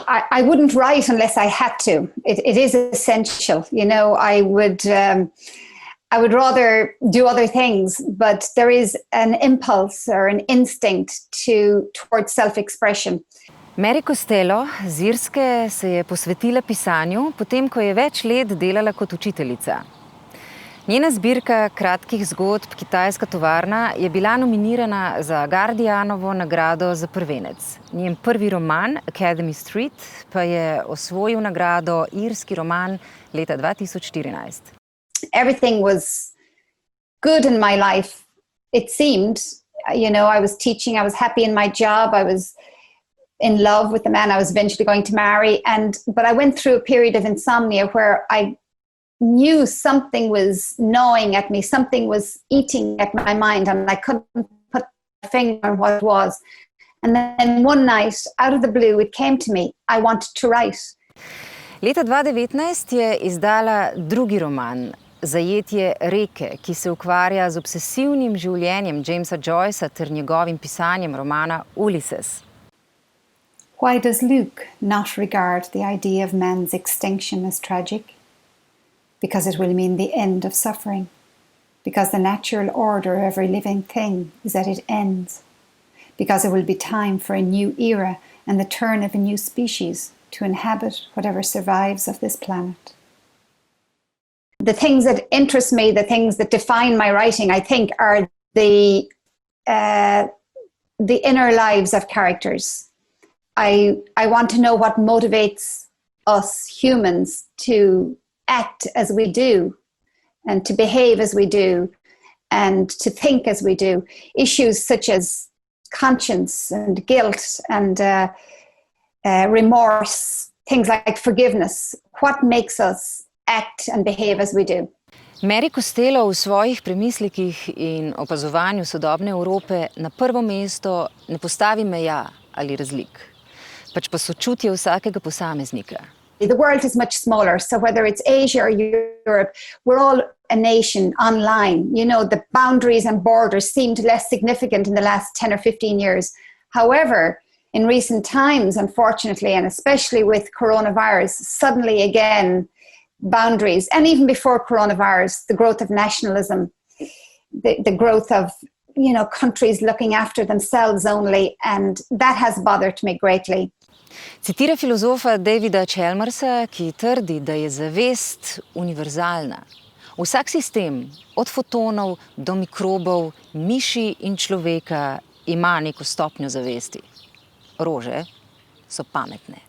I wouldn't write unless I had to. It is essential. I would rather do other things, but there is an impulse or an instinct towards self-expression. Mary Costello z Irske se je posvetila pisanju, potem ko je več let delala kot učiteljica. Njena zbirka kratkih zgodb Kitajska tovarna je bila nominirana za Guardianovo nagrado za prvenec. Njen prvi roman, Academy Street, pa je osvojil nagrado Irski roman leta 2014. Everything was good in my life, it seemed. I was teaching, I was happy in my job, I was in love with the man I was eventually going to marry. But I went through a period of insomnia where I knew something was gnawing at me, something was eating at my mind, and I couldn't put my finger on what it was. And then one night, out of the blue, it came to me, I wanted to write. Leta 2019 je izdala drugi roman, Zajetje reke, ki se ukvarja z obsesivnim življenjem Jamesa Joycea ter njegovim pisanjem romana Ulysses. Why does Luke not regard the idea of man's extinction as tragic? Because it will mean the end of suffering. Because the natural order of every living thing is that it ends. Because it will be time for a new era and the turn of a new species to inhabit whatever survives of this planet. The things that interest me, the things that define my writing, I think, are the inner lives of characters. I want to know what motivates us humans to act as we do and to behave as we do and to think as we do. Issues such as conscience and guilt and remorse, things like forgiveness. What makes us act and behave as we do? Mary Costello v svojih premislekih in opazovanju sodobne Evrope na prvo mesto ne postavi meja ali razlik, pač pa sočutje vsakega posameznika. The world is much smaller, so whether it's Asia or Europe, we're all a nation online. The boundaries and borders seemed less significant in the last 10 or 15 years. However, in recent times, unfortunately, and especially with coronavirus, suddenly again, boundaries, and even before coronavirus, the growth of nationalism, the growth of countries looking after themselves only, and that has bothered me greatly. Citira filozofa Davida Chalmersa, ki trdi, da je zavest univerzalna. Vsak sistem, od fotonov do mikrobov, miši in človeka, ima neko stopnjo zavesti. Rože so pametne.